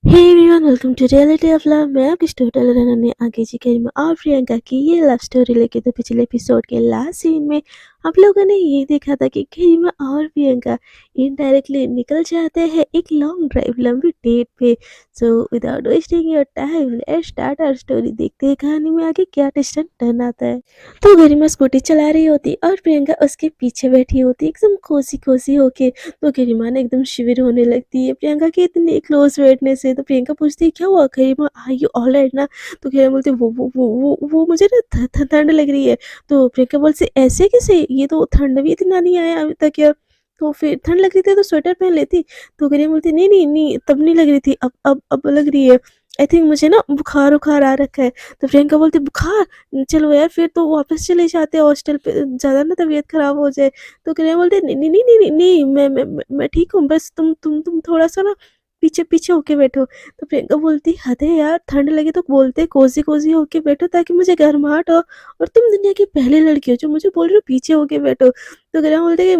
Hey everyone, welcome to reality of love. मैं आपकी story teller ने आगे जी करीमा और प्रियंका की ये लव स्टोरी लेके। तो पिछले एपिसोड के लास्ट सीन में आप लोगों ने ये देखा था कि करीमा और प्रियंका इनडायरेक्टली निकल जाते हैं एक लॉन्ग ड्राइव, लंबी डेट पे। So without wasting your time, let's start our story. देखते हैं कहानी में आगे क्या ट्विस्ट एंड टर्न आता है। तो गरिमा स्कूटी चला रही होती और प्रियंका उसके पीछे बैठी होती एकदम कोसी कोसी होके। तो गरिमा ने एकदम शिविर होने लगती है प्रियंका की इतनी क्लोज बैठने से। तो प्रियंका पूछती है क्या हुआ गरिमा, आर यू ऑल राइट ना। तो गरिमा बोलती है वो मुझे ना ठंड लग रही है। तो प्रियंका बोलती है ऐसे कैसे, ये तो ठंड भी इतना नहीं आया अभी तक यार। तो फिर ठंड लग रही थी तो स्वेटर पहन लेती। तो गरिमा बोलती नहीं नहीं नहीं, तब नहीं लग रही थी, अब लग रही है। आई थिंक मुझे ना बुखार उखार आ रखा है। तो प्रियंका बोलती बुखार, चलो यार फिर तो वापस चले जाते हैं हॉस्टल पे, ज़्यादा ना तबीयत खराब हो जाए। तो कन्हैया बोलते नहीं नहीं नहीं नहीं नहीं, मैं ठीक हूँ, बस तुम थोड़ा सा ना पीछे पीछे होके बैठो। तो प्रियंका बोलती हद है यार, ठंड लगे तो बोलते कोजी कोजी होके बैठो ताकि मुझे गर्माहट हो, और तुम दुनिया की पहली लड़की हो जो मुझे बोल रही हो पीछे होके बैठो। तो कन्हैया बोलते कि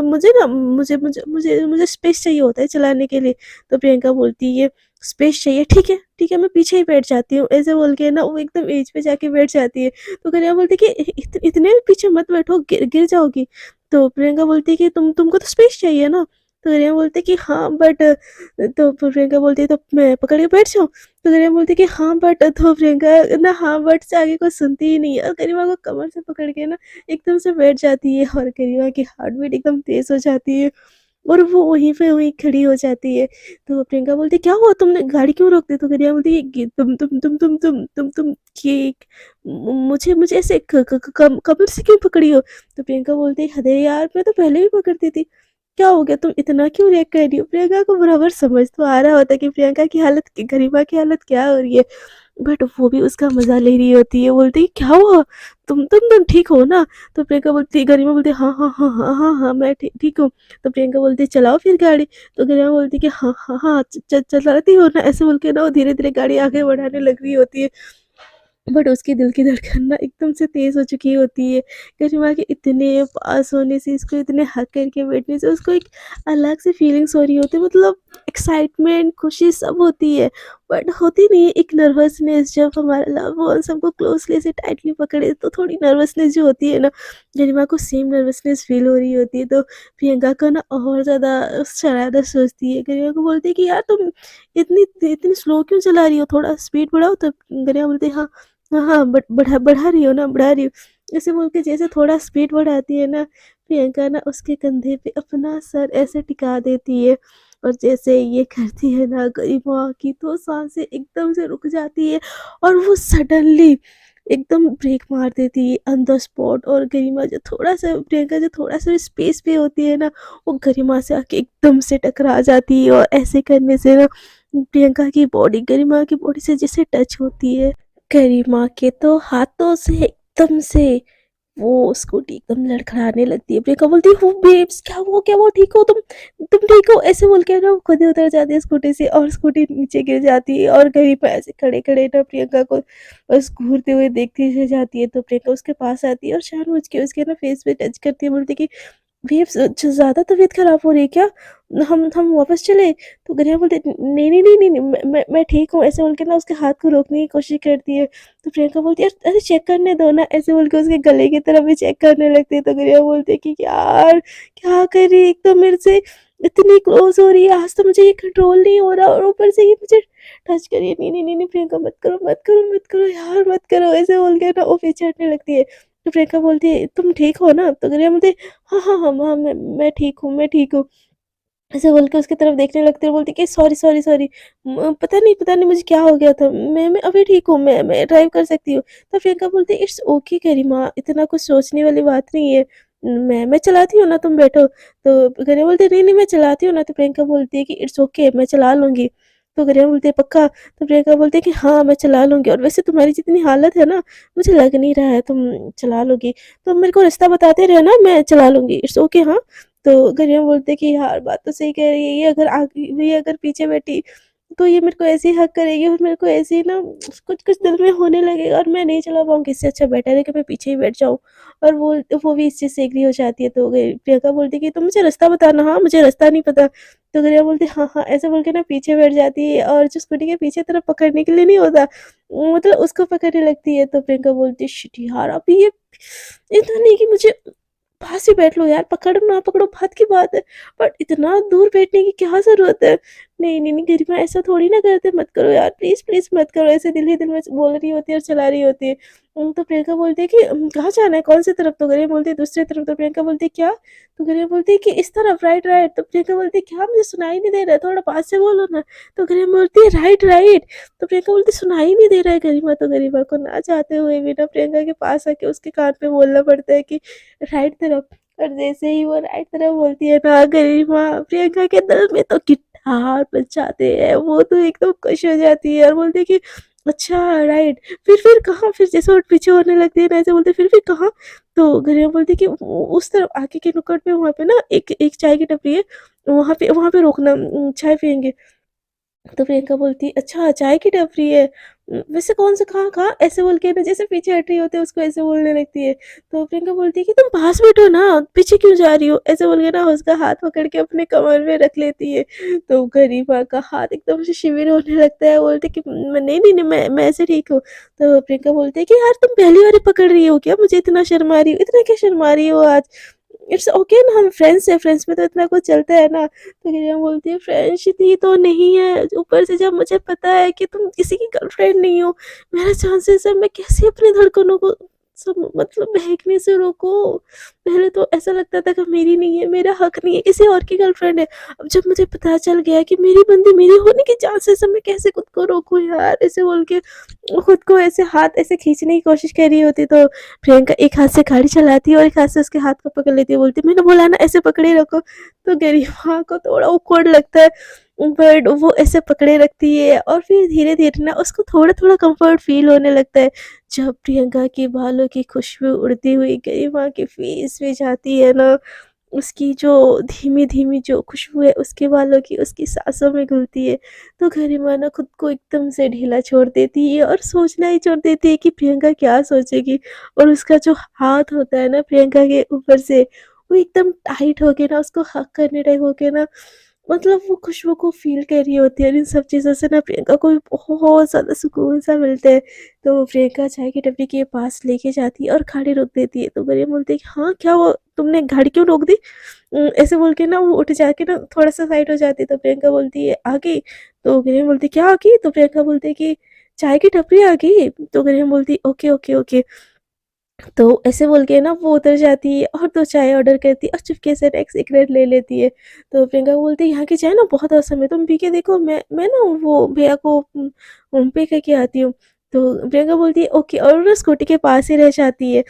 मुझे ना मुझे स्पेस चाहिए होता है चलाने के लिए। तो प्रियंका बोलती है स्पेस चाहिए, ठीक है मैं पीछे ही बैठ जाती हूँ, ऐसे बोल के ना वो एकदम एज पे जाके बैठ जाती है। तो कन्या बोलती कि इतने भी पीछे मत बैठो, गिर जाओगी। तो प्रियंका बोलती है कि तुमको तो स्पेस चाहिए ना। तो कन्या बोलती है कि हाँ बट, तो प्रियंका बोलती है तो मैं पकड़ के बैठ जाऊँ। तो कन्या बोलती है कि हाँ बट, तो प्रियंका ना हाँ बट से आगे कुछ सुनती ही नहीं है और करीमा को कमर से पकड़ के ना एकदम से बैठ जाती है, और करीमा की हार्ट बीट एकदम तेज हो जाती है और वो वहीं खड़ी हो जाती है। तो प्रियंका बोलती है क्या हुआ, तुमने गाड़ी क्यों रोक दी। तो कन्या बोलती है कि तुम कि मुझे मुझे ऐसे कमर से क्यों पकड़ी हो। तो प्रियंका बोलती है अरे यार मैं तो पहले भी पकड़ती थी, क्या हो गया, तुम इतना क्यों रिएक्ट कर रही हो। प्रियंका को बराबर समझ तो आ रहा होता है कि प्रियंका की हालत, गरिमा की हालत क्या हो रही है, बट वो भी उसका मजा ले रही होती है। बोलती है क्या हुआ, तुम ठीक हो ना। तो प्रियंका बोलती, गरिमा बोलती हाँ हाँ हाँ हाँ हाँ हाँ मैं ठीक हूँ। तो प्रियंका बोलती है चलाओ फिर गाड़ी। तो गरिमा बोलती है कि हाँ हाँ हाँ चलाती हो ना, ऐसे बोल के ना वो धीरे धीरे गाड़ी आगे बढ़ाने लग रही होती है। बट उसके दिल की धड़कन ना एकदम से तेज़ हो चुकी होती है। करिश्मा के इतने पास होने से, इसको इतने हग करके बैठने से उसको एक अलग सी फीलिंग्स हो रही होती है, मतलब एक्साइटमेंट, खुशी सब होती है। बट होती नहीं है एक नर्वसनेस, जब हमारा लव वन्स हमको क्लोजली से टाइटली पकड़े तो थोड़ी नर्वसनेस जो होती है ना, गरिमा को सेम नर्वसनेस फील हो रही होती है। तो प्रियंका का ना और ज़्यादा शरारत सोचती है, गरिमा को बोलती है कि यार तुम इतनी इतनी स्लो क्यों चला रही हो, थोड़ा स्पीड बढ़ाओ। तो गरिमा बोलती है हाँ हाँ, बट बढ़ा रही हो ना, बढ़ा रही हो। ऐसे बोल के जैसे थोड़ा स्पीड बढ़ाती है ना, प्रियंका ना उसके कंधे पे अपना सर ऐसे टिका देती है, और जैसे ये करती है ना गरिमा की तो सांसें एकदम से रुक जाती है, और वो सडनली एकदम ब्रेक मार देती है ऑन द स्पॉट। और गरिमा जो थोड़ा सा, प्रियंका जो थोड़ा सा स्पेस पे होती है ना, वो गरिमा से आके एकदम से टकरा जाती है, और ऐसे करने से ना प्रियंका की बॉडी गरिमा की बॉडी से जैसे टच होती है। गरिमा के तो हाथों से एकदम से वो स्कूटी एकदम लड़खड़ाने लगती है। प्रियंका बोलती है वो बेब्स क्या वो ठीक हो तुम ठीक हो, ऐसे बोल के ना वो खुद ही उतर जाती है स्कूटी से, और स्कूटी नीचे गिर जाती है। और गरिमा ऐसे खड़े खड़े ना प्रियंका को बस घूरते हुए देखती रह जाती है। तो प्रियंका उसके पास आती है और जानबूझ के उसके ना फेस पे टच करती है, बोलती है कि बेब्स ज़्यादा तबीयत ख़राब हो रही है क्या? हम वापस चलें? तो गरिमा बोलती है नहीं, नहीं, नहीं, नहीं, नहीं मैं ठीक हूँ, ऐसे बोल के ना उसके हाथ को रोकने की कोशिश करती है। तो प्रियंका बोलती है अरे चेक करने दो ना, ऐसे बोल के उसके गले की तरफ भी चेक करने लगती है। तो गरिमा बोलती है कि यार क्या कर रही है, एक तो मेरे से इतनी क्लोज़ हो रही है, आज तो मुझे ये कंट्रोल नहीं हो रहा, और ऊपर से ये मुझे टच कर रही है। नहीं, नहीं, नहीं, नहीं प्रियंका मत करो, मत करो, मत करो यार, मत करो, ऐसे बोल के ना वो पीछे हटने लगती है। तो प्रियंका बोलती है तुम ठीक हो ना? तो गरिमा बोलती है हाँ, हाँ, हाँ, हाँ, मैं ठीक हूँ, मैं ठीक हूँ। ऐसे बोल के उसकी तरफ देखने लगती है और बोलती है कि सॉरी, सॉरी, सॉरी, पता नहीं मुझे क्या हो गया था। मैं अभी ठीक हूँ, मैं ड्राइव कर सकती हूँ। तो प्रियंका बोलती है इट्स ओके गरिमा, इतना कुछ सोचने वाली बात नहीं है। मैं चलाती हूँ ना, तुम बैठो। तो गरिमा बोलती है नहीं, नहीं मैं चलाती हूँ ना। तो प्रियंका बोलती है कि इट्स ओके, मैं चला लूँगी। तो गरिमा बोलती है पक्का? तो प्रियंका बोलती है कि हाँ, मैं चला लूँगी, और वैसे तुम्हारी जितनी हालत है ना, मुझे लग नहीं रहा है तुम चला लोगी। तुम मेरे को रास्ता बताते रहना, मैं चला लूँगी, इट्स ओके हाँ? तो गरिमा बोलते कि यार बात तो सही कह रही है, ये अगर पीछे बैठी तो ये मेरे को ऐसे ही हग करेगी और मेरे को ऐसे ही ना कुछ-कुछ दिल में होने लगेगा और मैं नहीं चला पाऊँगी। इससे अच्छा बेटर है कि मैं पीछे ही बैठ जाऊँ। और वो भी इस चीज़ से एग्री हो जाती है। तो प्रियंका बोलती है कि तुम मुझे रास्ता बताना, हाँ, मुझे रास्ता नहीं पता। तो गरिमा बोलती है हाँ, हाँ, ऐसे बोल के ना पीछे बैठ जाती है और जो स्कूटी के पीछे तरफ पकड़ने के लिए नहीं होता, मतलब उसको पकड़ने लगती है। तो प्रियंका बोलती है शिट यार, अभी ये इतना नहीं कि मुझे पास ही बैठ लो यार, पकड़ो ना पकड़ो बात की बात है, बट इतना दूर बैठने की क्या ज़रूरत है? नहीं, नहीं, नहीं गरिमा, ऐसा थोड़ी ना करते, मत करो यार, प्लीज़, प्लीज़ मत करो। ऐसे दिल ही दिल में बोल रही होती है और चला रही होती है। तो प्रियंका बोलती है कि कहाँ जाना है, कौन-सी तरफ? तो गरिमा बोलती है दूसरी तरफ। तो प्रियंका बोलती है क्या? तो गरिमा बोलती है कि इस तरफ, राइट, राइट। तो प्रियंका बोलती है क्या, मुझे सुनाई नहीं दे रहा है, थोड़ा पास से बोलो ना। तो गरिमा बोलती है राइट, राइट। तो प्रियंका बोलती है सुनाई नहीं दे रहा है गरिमा। तो गरिमा को ना चाहते हुए भी ना प्रियंका के पास आके उसके कान पे बोलना पड़ता है कि राइट तरफ। और जैसे ही वो राइट तरफ बोलती है ना गरिमा, प्रियंका के दिल में तो गिटार बजाते हैं, वो तो एकदम खुश हो जाती है और बोलती है कि अच्छा राइट, फिर कहाँ? फिर जैसे वो पीछे होने लगती है ना, ऐसे बोलते फिर कहाँ? तो गरिमा बोलती है कि उस तरफ आगे के नुक्कड़ पे, वहाँ पे ना एक एक चाय की टपरी है, वहाँ पे रोकना, चाय पिएंगे। तो प्रियंका बोलती है, "अच्छा चाय की टपरी है? वैसे कौन-सा, कहाँ-कहाँ?" ऐसे बोल के ना जैसे पीछे हट रही होती है उसको ऐसे बोलने लगती है। तो प्रियंका बोलती है कि तुम पास बैठो ना, पीछे क्यों जा रही हो? ऐसे बोल के ना उसका हाथ पकड़ के अपने कमर में रख लेती है। तो गरिमा का हाथ एकदम से शिविर होने लगता है, बोलती है कि नहीं, नहीं, नहीं, मैं ऐसे ठीक हूँ।" तो प्रियंका बोलती है कि यार तुम पहली बार पकड़ रही हो क्या? मुझे इतना शर्मा रही हो, इतना क्या शर्मा रही हो आज? इट्स ओके ना, हम फ्रेंड्स हैं, फ्रेंड्स में तो इतना कुछ चलता है ना। तो गिरिया बोलती है फ्रेंडशिप ही तो नहीं है, ऊपर से जब मुझे पता है कि तुम किसी की गर्लफ्रेंड नहीं हो, मेरा चांसेस है, मैं कैसे अपनी धड़कनों को सब मतलब बहकने से रोकूं? पहले तो ऐसा लगता था कि मेरी नहीं है, मेरा हक नहीं है, किसी और की गर्लफ्रेंड है। अब जब मुझे पता चल गया कि मेरी बंदी मेरी होने की चांसेस है, मैं कैसे खुद को रोकूं यार? ऐसे बोल के खुद को ऐसे हाथ ऐसे खींचने की कोशिश कर रही होती, तो प्रियंका एक हाथ से गाड़ी चलाती है और एक हाथ से उसके हाथ को पकड़ लेती है, बोलती है मैंने बोला ना ऐसे पकड़े रखो। तो गरिमा को थोड़ा awkward लगता है, बट वो ऐसे पकड़े रखती है और फिर धीरे-धीरे ना उसको थोड़ा-थोड़ा कम्फर्ट फ़ील होने लगता है। जब प्रियंका के बालों की खुशबू उड़ती हुई गरिमा के फेस पे जाती है ना, उसकी जो धीमी-धीमी जो खुशबू है उसके बालों की उसकी साँसों में घुलती है, तो गरिमा ना खुद को एकदम से ढीला छोड़ देती है और सोचना ही छोड़ देती है कि प्रियंका क्या सोचेगी। और उसका जो हाथ होता है ना प्रियंका के ऊपर से, वो एकदम टाइट होके ना उसको हग करने टाइप होके ना, मतलब वो खुशबू को फ़ील कर रही होती है और इन सब चीज़ों से ना प्रियंका को भी बहुत ज़्यादा सुकून सा मिलता है। तो प्रियंका चाय की टपरी के पास लेके जाती है और गाड़ी रोक देती है। तो गरिमा बोलती है कि हाँ, क्या हुआ? तुमने गाड़ी क्यों रोक दी? ऐसे बोल के ना वो उठ जाके ना थोड़ा-सा साइड हो जाती है। तो प्रियंका बोलती है आ गई? तो गरिमा बोलती है क्या आ गई? तो प्रियंका बोलती है कि चाय की टपरी आ गई? तो गरिमा बोलती है ओके, ओके, ओके। तो ऐसे बोल के ना वो उतर जाती है और 2 चाय ऑर्डर करती है और चुपके से ना एक सिगरेट ले लेती है। तो प्रियंका बोलती है यहाँ की चाय ना बहुत औसम है, तुम पी के देखो, मैं ना वो भैया को पे करके आती हूँ। तो प्रियंका बोलती है ओके और वो ना स्कूटी के पास ही रह जाती है।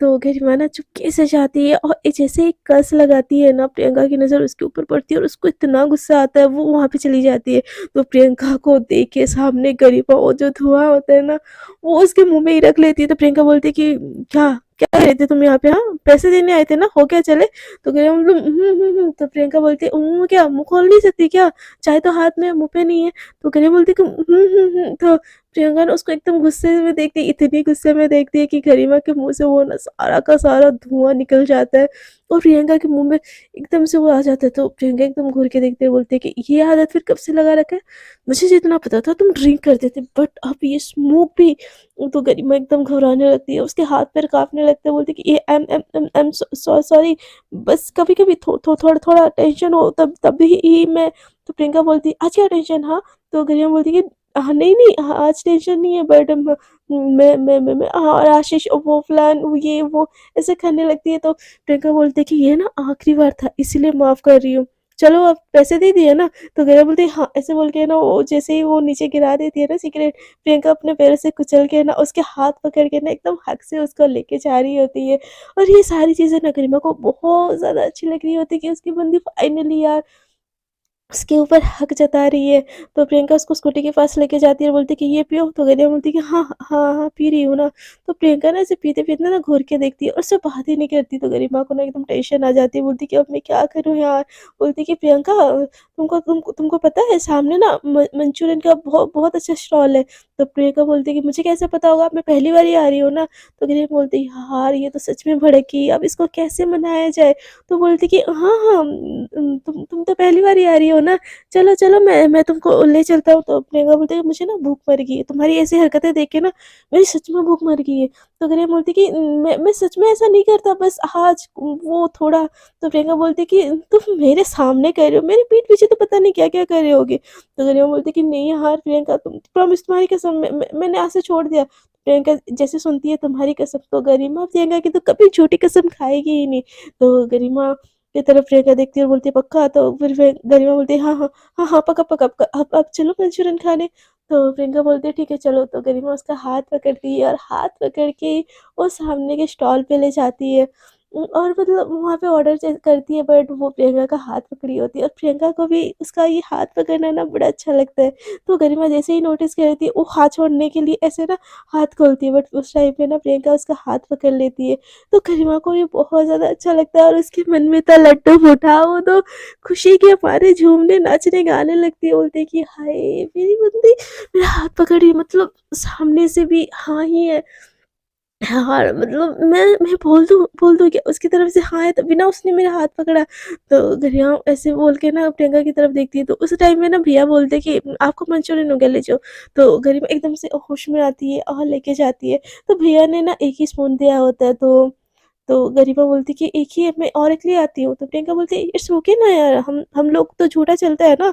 तो गरिमा ना चुपके से जाती है और जैसे ही कस लगाती है ना, प्रियंका की नज़र उसके ऊपर पड़ती है और उसको इतना गुस्सा आता है, वो वहाँ पे चली जाती है। तो प्रियंका को देख के सामने गरिमा, वो जो धुआँ होता है ना, वो उसके मुँह में ही रख लेती है। तो प्रियंका बोलती है कि क्या क्या कर रहे थे तुम यहाँ पे? हाँ, पैसे देने आए थे ना, हो क्या चले? तो गरिमा मतलब तो प्रियंका बोलती है क्या मुँह खोल नहीं सकती क्या? चाय तो हाथ में है, मुँह पे नहीं है। तो गरिमा बोलती है कि तो प्रियंका ना उसको एकदम गुस्से में देखती है, इतनी गुस्से में देखती है कि गरिमा के मुँह से वो ना सारा का सारा धुआँ निकल जाता है और प्रियंका के मुँह में एकदम से वो आ जाता है। तो प्रियंका एकदम घूर के देखते हुए बोलती है कि ये आदत फिर कब से लगा रखा है? मुझे जितना पता था तुम ड्रिंक करते थे, बट अब ये स्मोक भी। तो गरिमा एकदम घबराने लगती है, उसके हाथ-पैर काँपने लगते हैं, बोलती है कि ये आई एम सॉरी, बस कभी-कभी थोड़ा टेंशन हो तभी ही मैं। तो प्रियंका बोलती है आज क्या टेंशन? हाँ, तो गरिमा बोलती है कि हाँ, नहीं, नहीं, हाँ, आज टेंशन नहीं है, बट मैं हाँ, आशीष वो फलान वो ये वो ऐसे करने लगती है। तो प्रियंका बोलती है कि ये ना आखिरी बार था इसीलिए माफ़ कर रही हूँ। चलो अब पैसे दे दिए ना? तो गरिमा बोलती है हाँ, ऐसे बोल के ना वो जैसे ही वो नीचे गिरा देती है ना सिगरेट, प्रियंका अपने पैरों से कुचल के ना उसके हाथ पकड़ के ना एकदम हक से उसको लेके जा रही होती है। और ये सारी चीज़ें ना गरिमा को बहुत ज़्यादा अच्छी लग रही होती है कि उसकी बंदी फाइनली यार उसके ऊपर हक जता रही है। तो प्रियंका उसको स्कूटी के पास लेके जाती है और बोलती है कि ये पियो, तो गरिमा बोलती है कि हाँ, हाँ, हाँ, पी रही हूँ ना। तो प्रियंका ना ऐसे पीते-पीते ना घूर के देखती है और उससे बात ही नहीं करती, तो गरिमा को ना एकदम टेंशन आ जाती है, बोलती है कि अब मैं क्या करूँ यार? बोलती है कि प्रियंका, तुमको पता है सामने ना मंचूरियन का बहुत अच्छा स्टॉल है। तो प्रियंका बोलती है कि मुझे कैसे पता होगा? मैं पहली बार ही आ रही हूँ ना। तो गरिमा बोलती है यार ये तो सच में भड़की, अब इसको कैसे मनाया जाए? तो बोलती कि हाँ, हाँ, तुम तो पहली बार ही आ रही हो ना, चलो, चलो मैं तुमको ले चलता हूँ। तो प्रियंका बोलती है मुझे ना भूख मर गई है, तुम्हारी ऐसी हरकतें देख के ना मेरी सच में भूख मर गई है। तो गरिमा बोलती कि मैं सच में ऐसा नहीं करता, बस आज वो थोड़ा। तो प्रियंका बोलती कि तुम मेरे सामने कर रहे हो, मेरे पीठ पीछे तो पता नहीं क्या-क्या कर रहे होगे। तो गरिमा बोलती कि नहीं यार प्रियंका, तुम प्रॉमिस, तुम्हारी कसम, मैंने आज से छोड़ दिया। प्रियंका जैसे सुनती है तुम्हारी कसम, तो गरिमा प्रियंका की तो कभी झूठी कसम खाएगी ही नहीं। तो गरिमा की तरफ प्रियंका देखती है और बोलती है पक्का? तो फिर गरिमा बोलती है हाँ, हाँ, हाँ, हाँ, पक्का, पक्का, पक्का, अब चलो मंचूरियन खाने। तो प्रियंका बोलती है ठीक है चलो। तो गरिमा उसका हाथ पकड़ती है और हाथ पकड़ के वो सामने के स्टॉल पे ले जाती है। और मतलब वहाँ पे ऑर्डर करती है, बट वो प्रियंका का हाथ पकड़ी होती है और प्रियंका को भी उसका ये हाथ पकड़ना ना बड़ा अच्छा लगता है। तो गरिमा जैसे ही नोटिस करती है, वो हाथ छोड़ने के लिए ऐसे ना हाथ खोलती है, बट उस टाइम पे ना प्रियंका उसका हाथ पकड़ लेती है। तो गरिमा को ये बहुत ज़्यादा अच्छा लगता है और उसके मन में तो लड्डू फूटा, वो तो खुशी के मारे झूमने, नाचने, गाने लगती है, बोलती है कि हाय मेरी बंदी मेरा हाथ पकड़ रही है, मतलब सामने से भी हाँ ही है। हाँ, मतलब मैं बोल दूँ क्या उसकी तरफ से हाँ है, तभी ना उसने मेरा हाथ पकड़ा। तो गरिमा ऐसे बोल के ना प्रियंका की तरफ देखती है, तो उस टाइम में ना भैया बोलते हैं कि आपको मंचूरियन हो गया, ले जाओ। तो गरिमा एकदम से होश में आती है और लेके जाती है। तो भैया ने ना एक ही स्पून दिया होता है, तो गरिमा बोलती कि एक ही है, मैं और एक ले आती हूँ। तो प्रियंका बोलती इट्स ओके ना यार, हम लोग तो झूठा चलता है ना,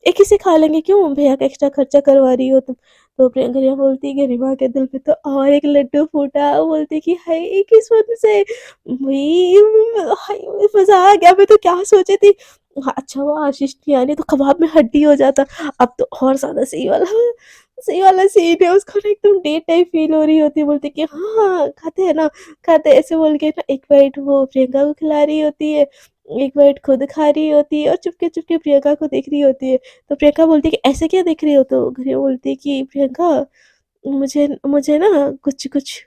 एक ही से खा लेंगे, क्यों भैया का एक्स्ट्रा खर्चा करवा रही हो तुम? तो गरिमा बोलती, गरिमा के दिल पे तो और एक लड्डू फूटा, वो बोलती कि हाय एक ही स्पून से वही, हाय मज़ा आ गया, मैं तो क्या सोची थी। हाँ, अच्छा हुआ आशीष नहीं आने, तो कबाब में हड्डी हो जाता। अब तो और ज़्यादा सही वाला सीन है, उसको ना एकदम डेट टाइप फ़ील हो रही होती है, बोलती कि हाँ, हाँ, खाते हैं ना, खाते हैं, ऐसे बोल के ना एक बाइट वो प्रियंका को खिला रही होती है, एक बाइट खुद खा रही होती है और चुपके-चुपके प्रियंका को देख रही होती है। तो प्रियंका बोलती है कि ऐसे क्या देख रही हो? तो गरिमा बोलती है कि प्रियंका, मुझे मुझे ना कुछ कुछ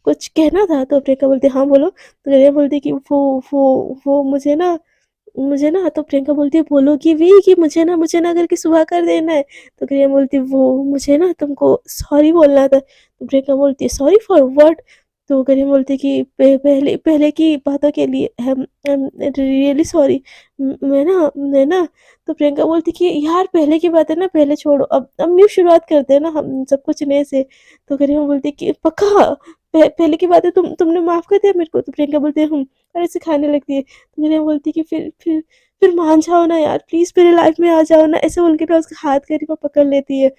कुछ कहना था। तो प्रियंका बोलती है हाँ बोलो। तो गरिमा बोलती है कि वो मुझे ना। तो प्रियंका बोलती है बोलोगी भी कि मुझे ना करके सुबह कर देना है। तो गरिमा बोलती है वो मुझे ना तुमको सॉरी बोलना था। तो प्रियंका बोलती है सॉरी फॉर व्हाट? तो गरिमा बोलती है कि पहले पहले की बातों के लिए आई एम रियली सॉरी। मैं ना। तो प्रियंका बोलती कि यार पहले की बातें ना पहले छोड़ो, अब न्यू शुरुआत करते हैं ना हम सब कुछ नए से। तो गरिमा बोलती कि पक्का? पहले की बातें तुमने माफ़ कर दिया मेरे को? तो प्रियंका बोलती है और ऐसे खाने लगती है। तो गरिमा बोलती कि फिर मान जाओ ना यार, प्लीज़ मेरे लाइफ़ में आ जाओ ना, ऐसे बोल के ना उसका हाथ गरिमा पकड़ लेती है।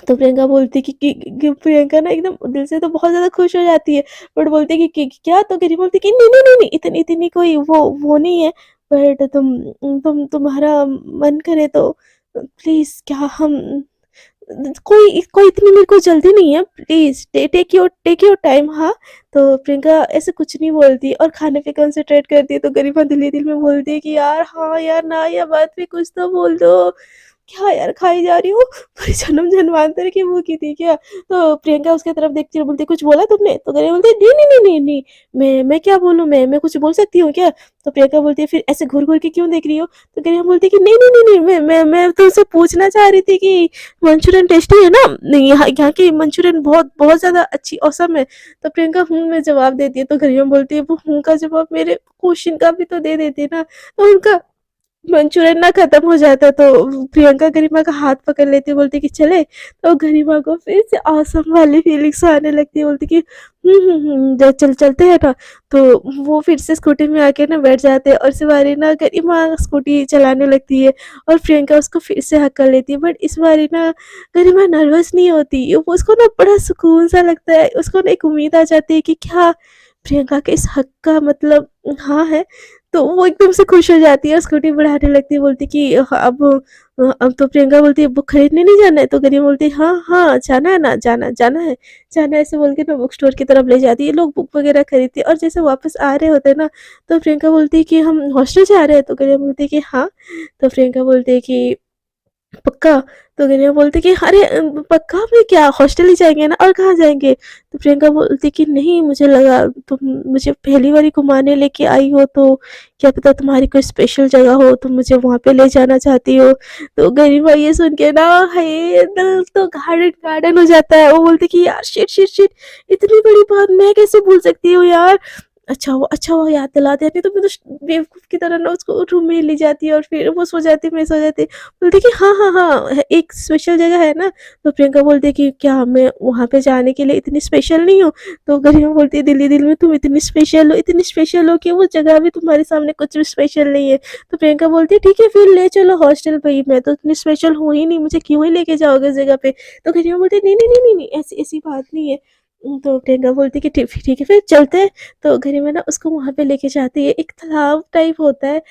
तो प्रियंका बोलती कि प्रियंका ना एकदम दिल से तो बहुत ज़्यादा खुश हो जाती है, बट बोलती है कि क्या? तो गरिमा बोलती है कि नहीं, नहीं, नहीं, नहीं, इतनी इतनी कोई वो नहीं है, बट तुम्हारा मन करे तो प्लीज़, क्या हम कोई कोई इतनी मेरे को जल्दी नहीं है, प्लीज़ टेक योर टाइम, हाँ। तो प्रियंका ऐसे कुछ नहीं बोलती और खाने पे कंसंट्रेट करती है। तो गरिमा दिल ही दिल में बोलती है कि यार हाँ यार, ना या बात पे कुछ तो बोल दो। क्या यार खाई जा रही हो? पूरे जन्म जन्मांतर की भूखी थी क्या? तो प्रियंका उसकी तरफ देखती है और बोलती है कुछ बोला तुमने? तो गरिमा बोलती है नहीं, नहीं, नहीं, नहीं, नहीं, मैं क्या बोलूँ, मैं कुछ बोल सकती हूँ क्या? तो प्रियंका बोलती है फिर ऐसे घूर-घूर के क्यों देख रही हो? तो गरिमा बोलती है कि नहीं, नहीं, नहीं, नहीं, मैं तुमसे पूछना चाह रही थी कि मंचूरियन टेस्टी है ना? नहीं, यहाँ की मंचूरियन बहुत बहुत ज़्यादा अच्छी ऑसम है। तो प्रियंका हूँ में जवाब देती है। तो गरिमा बोलती है वो हूँ का जवाब मेरे क्वेश्चन का भी तो दे देती ना। तो उनका मंचूरियन ना खत्म हो जाता, तो प्रियंका गरिमा का हाथ पकड़ लेती है, बोलती कि चले। तो गरिमा को फिर से ऑसम वाली फीलिंग्स आने लगती है, बोलती कि चलते हैं ना। तो वो फिर से स्कूटी में आके ना बैठ जाते हैं और इस बारी ना गरिमा स्कूटी चलाने लगती है और प्रियंका उसको फिर से हक कर लेती है, बट इस बारी ना गरिमा नर्वस नहीं होती, वो उसको ना बड़ा सुकून सा लगता है, उसको ना एक उम्मीद आ जाती है कि क्या प्रियंका के इस हक का मतलब हाँ है। तो वो एकदम से खुश हो जाती है और स्कूटी बढ़ाने लगती है, बोलती कि अब तो प्रियंका बोलती है बुक खरीदने नहीं जाना है? तो गरिमा बोलती है हाँ, हाँ, जाना है ना, जाना है ऐसे बोल के ना बुक स्टोर की तरफ ले जाती है। लोग बुक वगैरह खरीदते हैं और जैसे वापस आ रहे होते हैं ना, तो प्रियंका बोलती है कि हम हॉस्टल जा रहे हैं? तो गरिमा बोलती है कि हाँ। तो प्रियंका बोलती है कि पक्का? तो गरिमा बोलती कि अरे पक्का में क्या, हॉस्टल ही जाएँगे ना, और कहाँ जाएँगे? तो प्रियंका बोलती कि नहीं, मुझे लगा तुम मुझे पहली बार ही घुमाने लेके आई हो, तो क्या पता तुम्हारी कोई स्पेशल जगह हो, तुम मुझे वहाँ पे ले जाना चाहती हो। तो गरिमा ये सुन के ना, हाय दिल तो गार्डन गार्डन हो जाता है। वो बोलती कि यार शिट, शिट, शिट, इतनी बड़ी बात मैं कैसे भूल सकती हूँ यार। अच्छा हुआ याद दिला दिया, नहीं तो मैं तो बेवकूफ़ की तरह ना उसको रूम में ही ले जाती और फिर वो सो जाती, मैं सो जाती। बोलती कि हाँ, हाँ, हाँ, एक स्पेशल जगह है ना। तो प्रियंका बोलती है कि क्या मैं वहाँ पे जाने के लिए इतनी स्पेशल नहीं हूँ? तो गरिमा बोलती है दिल ही दिल में तुम इतनी स्पेशल हो कि वो जगह भी तुम्हारे सामने कुछ भी स्पेशल नहीं है। तो प्रियंका बोलती है ठीक है फिर ले चलो हॉस्टल पे ही, मैं तो इतनी स्पेशल हूँ ही नहीं, मुझे क्यों ही लेके जाओगे उस जगह पे? तो गरिमा बोलती है नहीं, नहीं, नहीं, नहीं, नहीं, ऐसी ऐसी बात नहीं है। तो प्रियंका बोलती है कि ठीक है फिर चलते हैं। तो गरिमा ना उसको वहाँ पे लेके जाती है, एक तालाब टाइप होता है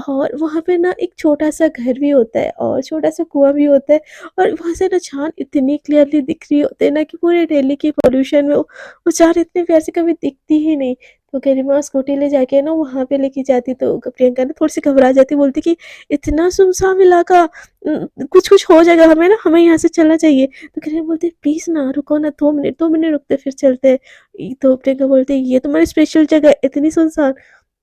और वहाँ पे ना एक छोटा-सा घर भी होता है और छोटा-सा कुआँ भी होता है और वहाँ से ना चाँद इतनी क्लियरली दिख रही होती है ना कि पूरे दिल्ली की पॉल्यूशन में वो चाँद इतने प्यार से कभी दिखती ही नहीं। तो गरिमा स्कूटी ले जाके ना वहाँ पे लेके जाती, तो प्रियंका ना थोड़ी-सी घबरा जाती, बोलती कि इतना सुनसान इलाका, कुछ-कुछ हो जाएगा हमें ना, हमें यहाँ से चलना चाहिए। तो गरिमा बोलती है प्लीज़ ना रुको ना, 2 मिनट रुकते फिर चलते हैं। तो प्रियंका बोलती है ये तुम्हारी स्पेशल जगह है, इतनी सुनसान?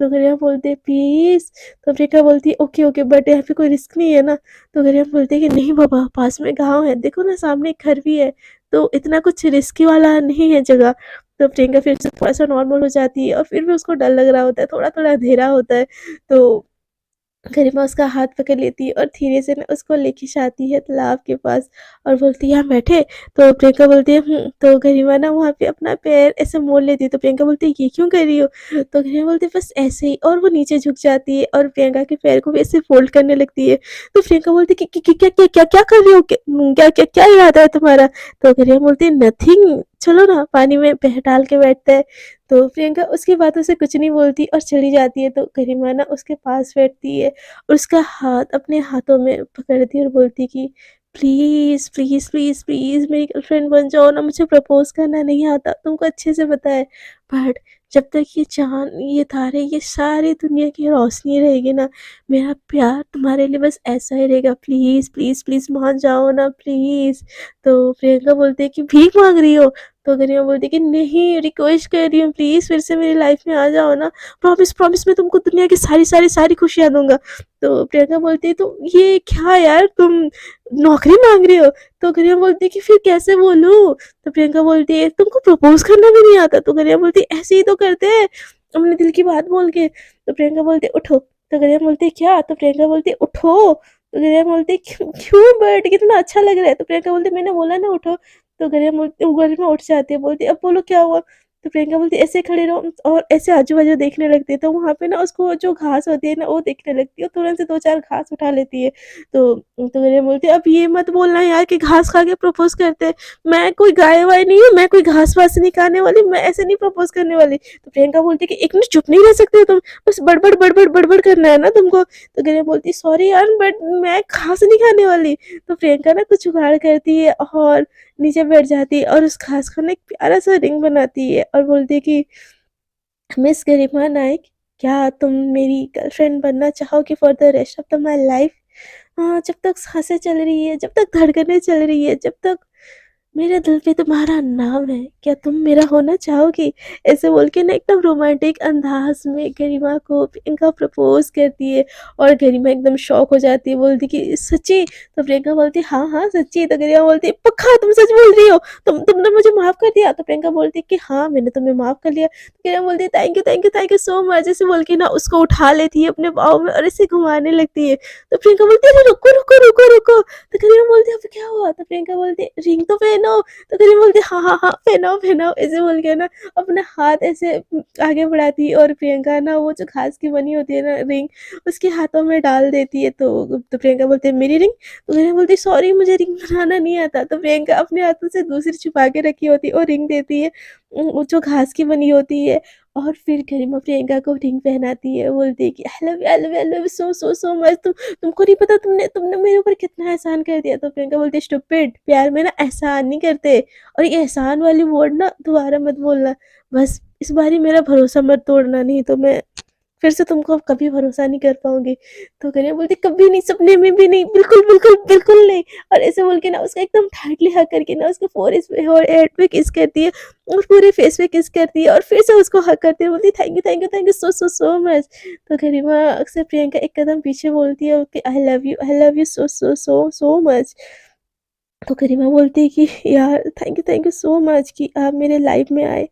तो गरिमा बोलती है प्लीज़। तो प्रियंका बोलती है ओके, ओके, बट यहाँ पे कोई रिस्क नहीं है ना? तो गरिमा बोलती है कि नहीं बाबा, पास में गाँव है, देखो ना सामने एक घर भी है, तो इतना कुछ रिस्की वाला नहीं है जगह। तो प्रियंका फिर से थोड़ा-सा नॉर्मल हो जाती है और फिर भी उसको डर लग रहा होता है, थोड़ा-थोड़ा अंधेरा होता है। तो गरिमा उसका हाथ पकड़ लेती है और धीरे से ना उसको लेके जाती है तालाब के पास और बोलती है यहाँ बैठे? तो प्रियंका बोलती है तो गरिमा ना वहाँ पे अपना पैर ऐसे मोड़ लेती है। तो प्रियंका बोलती है ये क्यों कर रही हो? तो गरिमा बोलती है बस ऐसे ही, और वो नीचे झुक जाती है और प्रियंका के पैर को भी ऐसे फोल्ड करने लगती है। तो प्रियंका बोलती है कि क्या कर रही हो? क्या इरादा है तुम्हारा? तो गरिमा बोलती है नथिंग, चलो ना पानी में पैर डाल के बैठते हैं। तो प्रियंका उसकी बातों से कुछ नहीं बोलती और चली जाती है। तो गरिमा ना उसके पास बैठती है और उसका हाथ अपने हाथों में पकड़ती है और बोलती कि प्लीज़, प्लीज़, प्लीज़, प्लीज़ मेरी गर्लफ्रेंड बन जाओ ना, मुझे प्रपोज़ करना नहीं आता, तुमको अच्छे से पता है। बट जब तक ये चाँद, ये तारे, ये सारी दुनिया की रोशनी रहेगी ना, मेरा प्यार तुम्हारे लिए बस ऐसा ही रहेगा। प्लीज़, प्लीज़, प्लीज़ मान जाओ ना प्लीज़। तो प्रियंका बोलती है कि भीख माँग रही हो? तो गरिमा बोलती है कि नहीं, रिक्वेस्ट कर रही हूँ, प्लीज़ फिर से मेरी लाइफ़ में आ जाओ ना। प्रॉमिस, प्रॉमिस मैं तुमको दुनिया की सारी खुशियाँ दूँगा। तो प्रियंका बोलती है तो ये क्या यार, तुम नौकरी माँग रही हो? तो गरिमा बोलती है कि फिर कैसे बोलूँ? तो प्रियंका बोलती है तुमको प्रपोज़ करना भी नहीं आता? तो गरिमा बोलती है ऐसे ही तो करते हैं, अपने दिल की बात बोल के। तो प्रियंका बोलती है उठो। तो गरिमा बोलती है क्या? तो प्रियंका बोलती है उठो। तो गरिमा बोलती है क्यों क्यों, बट कितना अच्छा लग रहा है। तो प्रियंका बोलती है मैंने बोला ना उठो। तो गरिमा उठ जाती है, बोलती है अब बोलो क्या हुआ? तो प्रियंका बोलती है ऐसे खड़े रहो और ऐसे आजू-बाजू देखने लगती है। तो वहाँ पे ना उसको जो घास होती है ना वो दिखने लगती है, तुरंत से 2-4 घास उठा लेती है। तो गरिमा बोलती है अब ये मत बोलना यार कि घास खा के प्रपोज़ करते हैं। मैं कोई गाय-वाय नहीं हूँ, मैं कोई घास-वास नहीं खाने वाली, मैं ऐसे नहीं प्रपोज़ करने वाली। तो प्रियंका बोलती है कि 1 मिनट चुप नहीं रह सकते हो तुम? बस बड़बड़, बड़बड़, बड़बड़ करना है ना तुमको? तो गरिमा बोलती है सॉरी यार, बट मैं घास नहीं खाने वाली। तो प्रियंका ना कुछ जुगाड़ करती है और नीचे बैठ जाती है और उस घास का ना एक प्यारा-सा रिंग बनाती है और बोलती है कि मिस गरिमा नाइक, क्या तुम मेरी गर्लफ्रेंड बनना चाहोगी for the rest of the my life? जब तक साँसें चल रही है, जब तक धड़कनें चल रही है, जब तक मेरे दिल पे तुम्हारा नाम है, क्या तुम मेरा होना चाहोगी? ऐसे बोल के ना एकदम रोमांटिक अंदाज़ में गरिमा को प्रियंका प्रपोज़ करती है और गरिमा एकदम शॉक हो जाती है, बोलती कि सच्ची? तो प्रियंका बोलती है हाँ, हाँ, सच्ची। तो गरिमा बोलती है पक्का तुम सच बोल रही हो? तुमने मुझे माफ़ कर दिया? तो प्रियंका बोलती है कि हाँ, मैंने तुम्हें माफ़ कर लिया। तो गरिमा बोलती है thank you, thank you, thank you so much, ऐसे बोल के ना उसको उठा लेती है अपने बाहों में और ऐसे घुमाने लगती है। तो प्रियंका बोलती है अरे रुको, रुको, रुको, रुको। तो गरिमा बोलती है अब क्या हुआ? तो प्रियंका बोलती है रिंग तो पहनो। तो गरिमा बोलती है हाँ, हाँ, हाँ, पहनाओ, पहनाओ, ऐसे बोल के ना अपना हाथ ऐसे आगे बढ़ाती है और प्रियंका ना वो जो घास की बनी होती है ना रिंग, उसके हाथों में डाल देती है। तो प्रियंका बोलती है मेरी रिंग? तो गरिमा बोलती है सॉरी मुझे रिंग बनाना नहीं आता। तो प्रियंका अपने हाथों से दूसरी छुपा के रखी होती है और रिंग देती है, वो जो घास की बनी होती है और फिर गरिमा प्रियंका को रिंग पहनाती है, बोलती है कि I love you, I love you, I love you so so so much, तुमको नहीं पता तुमने तुमने मेरे ऊपर कितना एहसान कर दिया। तो प्रियंका बोलती है स्टूपिड, प्यार में ना एहसान नहीं करते, और ये एहसान वाली वर्ड ना दोबारा मत बोलना, बस इस बार ही मेरा भरोसा मत तोड़ना, नहीं तो मैं फिर से तुमको अब कभी भरोसा नहीं कर पाऊँगी। तो करिया बोलती कभी नहीं, सपने में भी नहीं, बिल्कुल, बिल्कुल, बिल्कुल नहीं। और ऐसे बोल के ना उसको एकदम टाइटली हग करके ना उसके फोrehead पे और हेड पे किस करती है और पूरे फेस पे किस करती है और फिर से उसको हग करती है, बोलती है thank you, thank you, thank you so, so, so much. तो गरिमा अक्सर प्रियंका एक कदम पीछे बोलती है कि I love you so, so, so, so much. तो गरिमा बोलती है कि यार थैंक यू सो मच कि आप मेरे लाइफ में आए।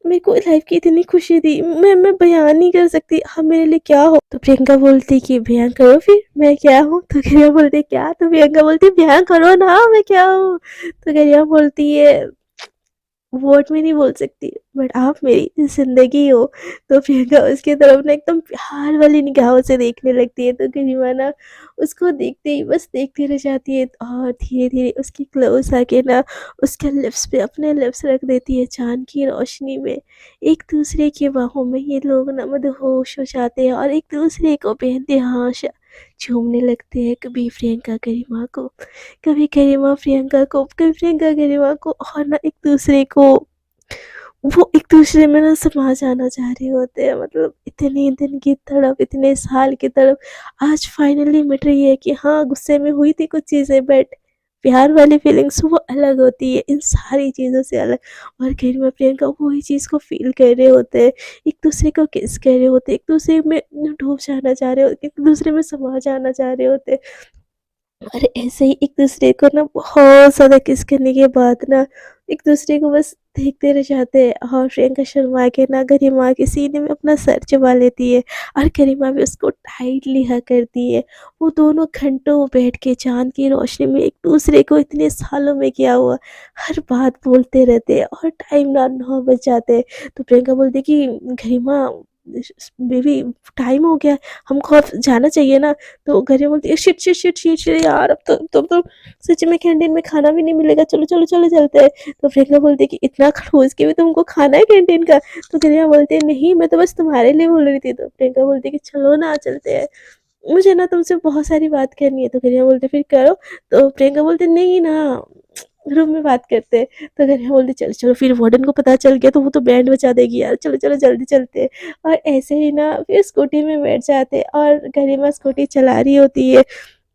मेरे को लाइफ की इतनी खुशी दी, मैं बयान नहीं कर सकती आप मेरे लिए क्या हो। तो प्रियंका बोलती कि बयान करो फिर मैं क्या हूँ। तो गरिमा बोलती क्या, तो प्रियंका बोलती बयान करो ना मैं क्या हूँ। तो गरिमा बोलती है वर्ड में नहीं बोल सकती बट आप मेरी ज़िंदगी हो। तो प्रियंका उसकी तरफ ना एकदम प्यार वाली निगाहों से देखने लगती है। तो गरिमा ना उसको देखते ही बस देखती रह जाती है और धीरे-धीरे उसके क्लोज़ आके ना उसके लिप्स पे अपने लिप्स रख देती है चाँद की रोशनी में। एक-दूसरे की बाहों में ये लोग ना मदहोश हो जाते हैं और एक-दूसरे को बेइंतहा चूमने लगते हैं। कभी प्रियंका गरिमा को, कभी गरिमा प्रियंका को, कभी प्रियंका गरिमा को, और ना एक-दूसरे को वो एक-दूसरे में ना समा जाना चाह रहे होते हैं। मतलब इतने दिन की तड़प, इतने साल की तड़प आज फाइनली मिट रही है कि हाँ, गुस्से में हुई थी कुछ चीज़ें बट प्यार वाली फीलिंग्स वो अलग होती है इन सारी चीज़ों से अलग। और गरिमा प्रियंका वही चीज़ को फ़ील कर रहे होते हैं, एक-दूसरे को किस कर रहे होते हैं, एक-दूसरे में डूब जाना चाह रहे होते हैं, एक-दूसरे में समा जाना चाह रहे होते हैं। और ऐसे ही एक-दूसरे को ना बहुत ज़्यादा किस करने के बाद ना एक-दूसरे को बस देखते रह जाते हैं और प्रियंका शर्मा के ना गरिमा के सीने में अपना सर चबा लेती है और गरिमा भी उसको टाइटली हग करती है। वो दोनों घंटों बैठ के चाँद की रोशनी में एक-दूसरे को इतने सालों में किया हुआ हर बात बोलते रहते हैं और टाइम ना 9 बज जाते हैं। तो प्रियंका बोलती है कि गरिमा बेबी टाइम हो गया, हमको अब जाना चाहिए ना। तो गरिमा बोलती है shit shit shit shit shit यार, अब तो सच में कैंटीन में खाना भी नहीं मिलेगा, चलो चलो चलो चलते हैं। तो प्रियंका बोलती है कि इतना खोज के भी तुमको खाना है कैंटीन का। तो गरिमा बोलती है नहीं, मैं तो बस तुम्हारे लिए बोल रही थी। तो प्रियंका बोलती है कि चलो ना चलते हैं, मुझे ना तुमसे बहुत सारी बात करनी है। तो गरिमा बोलती है फिर करो। तो प्रियंका बोलती है नहीं ना, रूम में बात करते हैं। तो गरिमा बोलती चलो चलो, फिर वार्डन को पता चल गया तो वो तो बैंड बजा देगी यार, चलो चलो जल्दी चलते हैं। और ऐसे ही ना फिर स्कूटी में बैठ जाते हैं और गरिमा स्कूटी चला रही होती है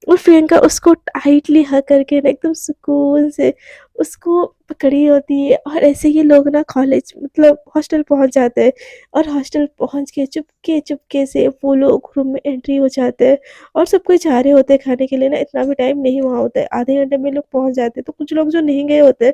और प्रियंका उसको टाइटली हग करके ना एकदम सुकून से उसको पकड़ी होती है। और ऐसे ही लोग ना कॉलेज मतलब हॉस्टल पहुंच जाते हैं और हॉस्टल पहुंच के चुपके चुपके से वो लोग रूम में एंट्री हो जाते हैं और सब कोई जा रहे होते हैं खाने के लिए ना, इतना भी टाइम नहीं हुआ होता है, आधे घंटे में लोग पहुंच जाते हैं। तो कुछ लोग जो नहीं गए होते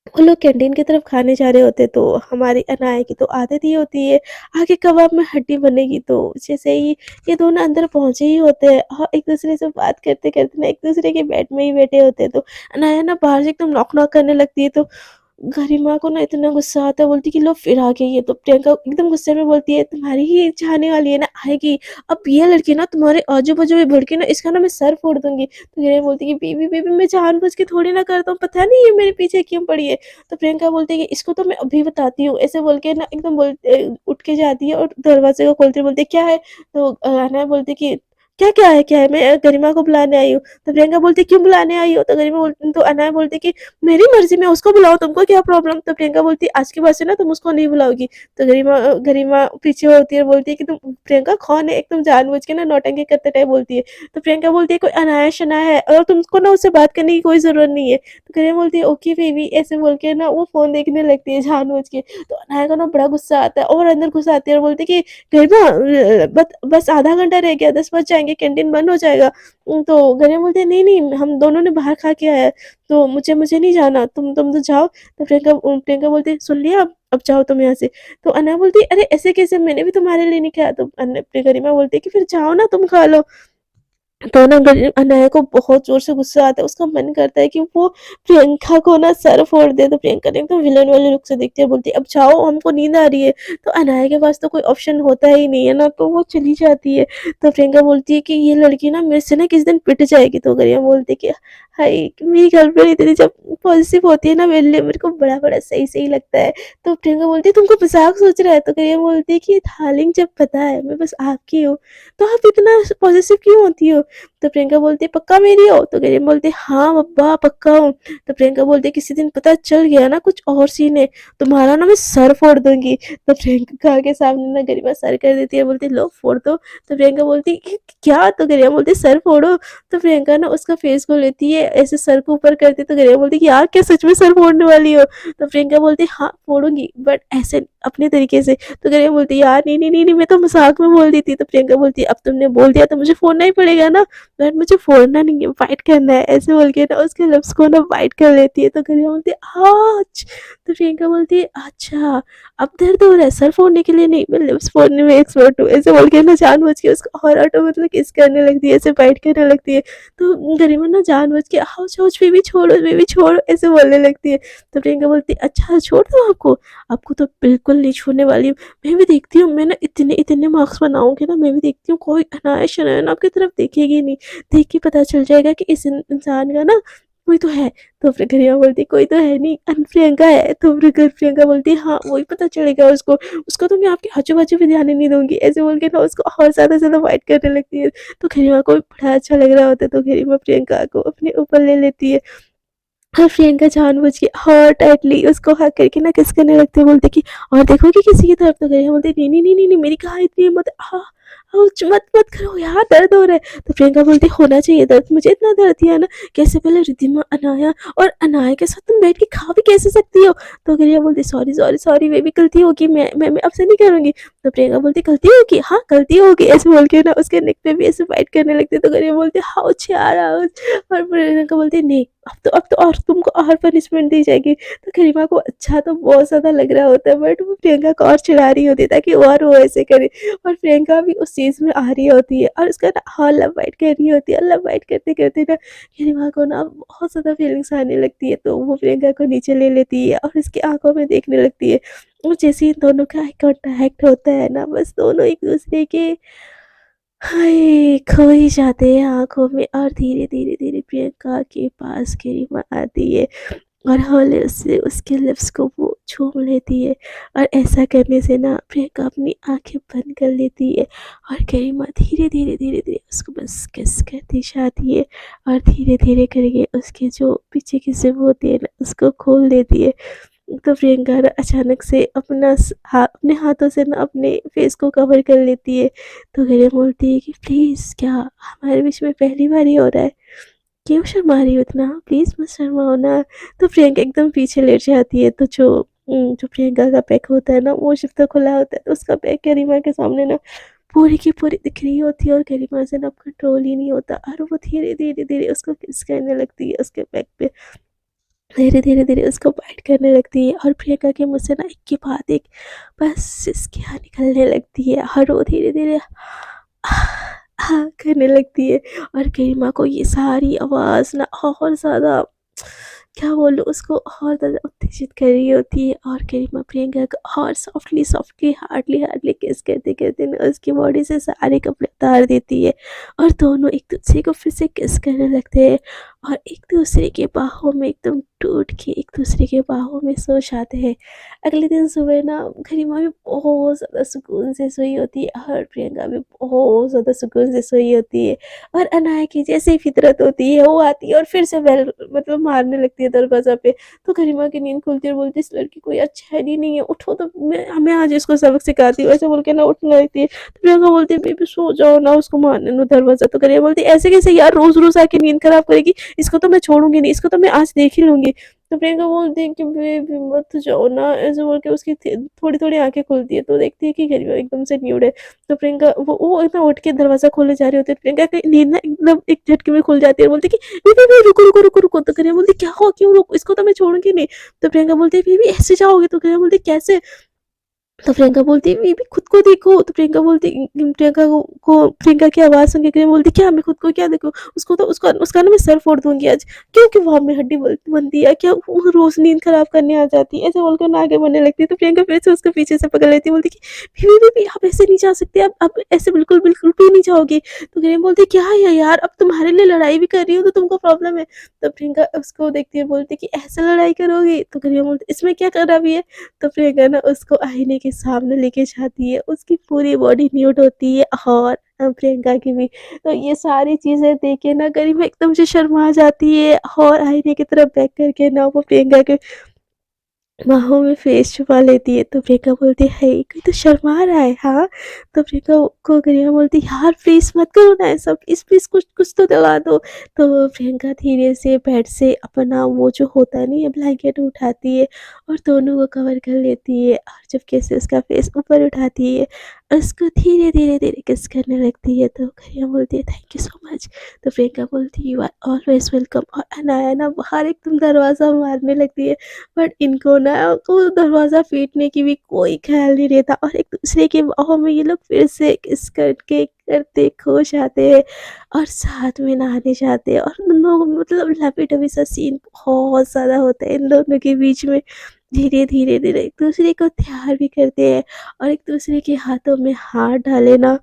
वो लोग कैंटीन की तरफ खाने जा रहे होते, तो हमारी अनाया की तो आदत ही होती है आगे कबाब में हड्डी बनेगी। तो जैसे ही ये दोनों अंदर पहुंचे ही होते हैं और एक दूसरे से बात करते करते ना एक दूसरे के बेड में ही बैठे होते हैं। तो अनाया ना बाहर से एकदम नॉक नॉक करने लगती है। तो गरिमा को ना इतना गुस्सा आता है, बोलती है कि लो फिर आ गई है। तो प्रियंका एकदम गुस्से में बोलती है तुम्हारी ही चाहने वाली है ना, आएगी, अब ये लड़की ना तुम्हारे आजू बाजू में भड़की ना इसका ना मैं सर फोड़ दूंगी। तो गरिमा बोलती है कि बेबी बेबी मैं जानबूझ के थोड़ी ना करता हूँ, पता नहीं ये मेरे पीछे क्यों पड़ी है। तो प्रियंका बोलती है कि इसको तो मैं अभी बताती हूँ, ऐसे बोल के ना एकदम उठ के जाती है और दरवाजे को खोलती है, बोलती है क्या है। तो अनाया बोलती है कि क्या है, मैं गरिमा को बुलाने आई हूँ। तो प्रियंका बोलती है क्यों बुलाने आई हो। तो गरिमा बोलती, तो अनाया बोलती है कि मेरी मर्जी, मैं उसको बुलाऊँ, तुमको क्या प्रॉब्लम। तो प्रियंका बोलती है आज के बाद से ना तुम उसको नहीं बुलाओगी। तो गरिमा पीछे होती है और बोलती है कि तुम प्रियंका कौन है, एकदम जानबूझ के ना नौटंकी करते टाइप बोलती है। तो प्रियंका बोलती है कोई अनाया शनाया है और तुमको ना उससे बात करने की कोई जरूरत नहीं है। तो गरिमा बोलती है ओके बेबी, ऐसे बोल के ना वो फोन देखने लगती है जानबूझ के। तो अनाया को ना बड़ा गुस्सा आता है और अंदर गुस्सा आती है और बोलती है कि गरिमा बस आधा घंटा रह गया, 10 बज जाएंगे, कैंटीन बंद हो जाएगा। तो गरिमा बोलती है नहीं नहीं, हम दोनों ने बाहर खा के आया है, तो मुझे नहीं जाना, तुम तो जाओ। तो प्रियंका बोलती है सुन लिया, अब जाओ तुम यहाँ से। तो अनन्या बोलती है अरे ऐसे कैसे, मैंने भी तुम्हारे लिए नहीं खाया। तो गरिमा बोलती है कि फिर जाओ ना, तुम खा लो। तो ना अनन्या को बहुत जोर से गुस्सा आता है, उसका मन करता है कि वो प्रियंका को ना सर फोड़ दे। तो प्रियंका ने एकदम विलन वाले लुक से देखती है, बोलती है अब जाओ, हमको नींद आ रही है। तो अनन्या के पास तो कोई ऑप्शन होता ही नहीं है ना, तो वो चली जाती है। तो प्रियंका बोलती है कि ये लड़की ना मेरे से ना किस दिन पिट जाएगी। तो गरिमा बोलती है कि हाय मेरी गर्लफ्रेंड इतनी जब पॉज़ेसिव होती है ना मेरे लिए, मेरे को बड़ा-बड़ा सही-सही लगता है। तो प्रियंका बोलती है तुमको मज़ाक सोच रहा है? तो करिश्मा बोलती है कि डार्लिंग जब पता है मैं बस आपकी हूँ, तो आप इतना पॉज़ेसिव क्यों होती हो? तो प्रियंका बोलती है पक्का मेरी हो? तो करिश्मा बोलती है हाँ बब्बा पक्का हूँ। तो प्रियंका बोलती है किसी दिन पता चल गया ना कुछ और सीन है, तुम्हारा ना मैं सर फोड़ दूँगी। तो प्रियंका के सामने ना गरिमा सर कर देती है, बोलती है लो फोड़ दो। तो प्रियंका बोलती है कि क्या? तो गरिमा बोलती है सर फोड़ो। तो प्रियंका ना उसका फेस को लेती है, ऐसे सर को ऊपर करती है, तो गरिमा बोलती है कि यार क्या सच में सर फोड़ने वाली हो? तो प्रियंका बोलती है हाँ फोड़ूंगी बट ऐसे अपने तरीके से। तो गरिमा बोलती है यार नहीं नहीं नहीं नहीं, मैं तो मजाक में बोल दी थी। तो प्रियंका बोलती है अब तुमने बोल दिया तो मुझे फोड़ना ही पड़ेगा ना, बट मुझे फोड़ना नहीं है फाइट करना है, ऐसे बोल के ना उसके लिप्स को ना फाइट कर लेती है। तो गरिमा बोलती है आज। तो प्रियंका बोलती है अच्छा अब दर्द हो रहा है, सर फोड़ने के लिए नहीं, मैं लिप्स फोड़ने में एक्सपर्ट हूँ, ऐसे बोल के ना जानबूझ के उसको और ऑटो मतलब किस करने लगती है, ऐसे फाइट करने लगती है। तो गरिमा ना जानबूझ के आउच आउच बेबी छोड़ो ऐसे बोलने लगती है। तो प्रियंका बोलती है अच्छा छोड़ दूँ आपको? आपको तो बिल्कुल नहीं छोड़ने वाली हूँ। मैं भी देखती हूँ, मैं ना इतने इतने मार्क्स बनाऊंगी ना, मैं भी देखती हूँ कोई अनाया शनाया ना आपकी तरफ देखेगी नहीं, देख के पता चल जाएगा कि इस इंसान का ना कोई तो है। तो फिर गरिमा बोलती कोई तो है नहीं, प्रियंका है। तो फिर प्रियंका बोलती हाँ वही पता चलेगा उसको, उसको तो मैं आपके आजू बाजू भी ध्यान ही नहीं दूंगी, ऐसे बोल के ना उसको और ज्यादा ज्यादा फाइट करने लगती है। तो गरिमा को भी बड़ा अच्छा लग रहा होता है, तो गरिमा प्रियंका को अपने ऊपर ले लेती है और प्रियंका जानबूझ के और टाइटली उसको हग करके ना किस करने लगते हैं, बोलते कि और देखोगी किसी की तरफ? तो गरिमा बोलती नहीं नहीं नहीं नहीं नहीं, मेरी कहाँ इतनी हिम्मत है, आउच मत मत करो यार दर्द हो रहा है। तो प्रियंका बोलती होना चाहिए दर्द, मुझे इतना दर्द दिया ना, कैसे पहले रिद्धिमा अनाया और अनाया के साथ तुम बैठ के खा भी कैसे सकती हो? तो गरिमा बोलती सॉरी सॉरी सॉरी बेबी गलती होगी, मैं अब से नहीं करूंगी। तो प्रियंका बोलती गलती होगी, हाँ गलती होगी, ऐसे बोल के ना उसके नेक पे भी ऐसे फाइट करने लगती है। तो गरिमा बोलती आउच यार आउच। और प्रियंका बोलती नहीं अब तो और तुमको और पनिशमेंट दी जाएगी। तो गरिमा को अच्छा तो बहुत ज़्यादा लग रहा होता है, बट वो प्रियंका को और चिढ़ा रही होती है ताकि और वो ऐसे करे। और प्रियंका भी उस चीज़ में आ रही होती है और उसका ना हाँ लव बाइट कर रही होती है। लव बाइट करते करते ना गरिमा को ना बहुत ज़्यादा फीलिंग्स आने लगती है, तो वो प्रियंका को नीचे ले लेती है और उसकी आंखों में देखने लगती है। और जैसे ही इन दोनों का आई कॉन्टैक्ट होता है ना, बस दोनों एक दूसरे के हाय खो ही जाते हैं आँखों में। और धीरे-धीरे प्रियंका के पास गरिमा आती है और हौले से उसके लिप्स को वो चूम लेती है। और ऐसा करने से ना प्रियंका अपनी आँखें बंद कर लेती है और गरिमा धीरे-धीरे उसको बस किस करती जाती है और धीरे-धीरे करके उसके जो पीछे की ज़िप होती है ना उसको खोल देती है। तो प्रियंका ना अचानक से अपने हाथों से ना अपने फेस को कवर कर लेती है। तो गरिमा बोलती है कि प्लीज़ क्या हमारे बीच में पहली बार ही हो रहा है? क्यों शर्मा रही हो इतना? प्लीज़ मत शर्माओ ना। तो प्रियंका एकदम पीछे लेट जाती है, तो जो प्रियंका का बैग होता है ना वो शिफ्टर खुला होता है, तो उसका बैग गरिमा के सामने ना पूरी की पूरी दिख रही होती है और गरिमा से ना अब कंट्रोल ही नहीं होता और वो धीरे-धीरे उसको किस करने लगती है उसके बैग पे। धीरे-धीरे उसको बाइट करने लगती है और प्रियंका के मुँह से ना एक के बाद एक बस सिसकियाँ निकलने लगती है और वो धीरे-धीरे करने लगती है। और गरिमा को ये सारी आवाज़ ना और ज़्यादा क्या बोलूँ उसको और ज़्यादा उत्तेजित कर रही होती है। और गरिमा प्रियंका को और सॉफ्टली हार्डली किस करते ना उसकी बॉडी से सारे कपड़े उतार देती है और दोनों एक दूसरे को फिर से किस करने लगते हैं और एक दूसरे के बाहों में एकदम टूट के एक दूसरे के बाहों में सो जाते हैं। अगले दिन सुबह ना गरिमा भी बहुत ज़्यादा सुकून से सोई होती है और प्रियंका भी बहुत ज़्यादा सुकून से सोई होती है। और अनाया की जैसे ही फितरत होती है वो आती है और फिर से बेल मतलब मारने लगती है दरवाज़ा पे। तो गरिमा की नींद खुलती है और बोलती है इस लड़की कोई अच्छा ही नहीं है, उठो तो मैं आज इसको सबक सिखाती हूँ, ऐसे बोल के ना उठने लगती है। तो प्रियंका बोलती है बेबी सो जाओ ना, उसको मारने दो दरवाज़ा। तो गरिमा बोलती है ऐसे कैसे यार, रोज़ आके नींद खराब करेगी, इसको तो मैं छोड़ूंगी नहीं, इसको तो मैं आज देख ही लूंगी। तो प्रियंका बोलती है कि बेबी मत जाओ ना, ऐसे बोल के उसकी थोड़ी आंखें खुलती है, तो देखती है कि गरिमा एकदम से न्यूड है। तो प्रियंका वो एकदम उठ के दरवाजा खोलने जा रही होती है, प्रियंका की नींद ना एकदम एक झटके में खुल जाती है और बोलती है कि बेबी रुको। तो गरिमा बोलती क्या हुआ, क्यों रुको, इसको तो मैं छोड़ूंगी नहीं। तो प्रियंका बोलती है बेबी ऐसे जाओगे? तो गरिमा बोलती कैसे? तो प्रियंका बोलती है बेबी खुद को देखो। तो प्रियंका बोलती, प्रियंका की आवाज़ सुन के करीना बोलती क्या मैं खुद को क्या देखूँ? उसको तो उसका ना मैं सर फोड़ दूँगी आज। क्योंकि वहाँ में हड्डी बनती है क्या? वो रोज़ नींद खराब करने आ जाती है। ऐसे बोलकर ना आगे बढ़ने लगती है। तो प्रियंका फिर से उसको पीछे से पकड़ लेती है, बोलती कि बेबी बेबी आप ऐसे नहीं जा सकते, आप ऐसे बिल्कुल बिल्कुल भी नहीं जाओगे। तो करीना बोलती क्या है यार, अब तुम्हारे लिए लड़ाई भी कर रही हूँ तो तुमको प्रॉब्लम है? तो प्रियंका उसको देखती है, बोलती कि ऐसे लड़ाई करोगी? तो करीना बोलती इसमें क्या खराबी है? तो प्रियंका ना उसको आईने के सामने लेके जाती है, उसकी पूरी बॉडी न्यूड होती है और प्रियंका की भी। तो ये सारी चीज़ें देख के ना गरिमा एकदम से शर्मा जाती है और आईने की तरफ बैक करके ना वो प्रियंका के बाहों में फेस छुपा लेती है। तो प्रियंका बोलती है "हे, कोई तो शर्मा रहा है हाँ?" तो प्रियंका को गरिमा बोलती है यार प्लीज़ मत करो ना ऐसा, प्लीज़ प्लीज़ कुछ कुछ तो दबा दो। तो प्रियंका धीरे से बेड से अपना वो जो होता नहीं है ब्लैंकेट उठाती है और दोनों को कवर कर लेती है और चुपके से उसका फेस ऊपर उठाती है और उसको धीरे-धीरे किस करने लगती है। तो गरिमा बोलती है थैंक यू सो मच। तो प्रियंका बोलती है यू आर ऑलवेज़ वेलकम। और अनाया ना बाहर एकदम दरवाज़ा मारने लगती है, बट इनको ना वो दरवाज़ा पीटने की भी कोई ख़्याल नहीं रहता और एक-दूसरे के बाहों में ये लोग फिर से किस करके करते खो जाते हैं और साथ में नहाने जाते हैं और उन लोगों में मतलब लवी-डवी सा सीन बहुत ज़्यादा होता है इन दोनों के बीच में। धीरे-धीरे एक-दूसरे को प्यार भी करते हैं और एक-दूसरे के हाथों में हाथ डाले ना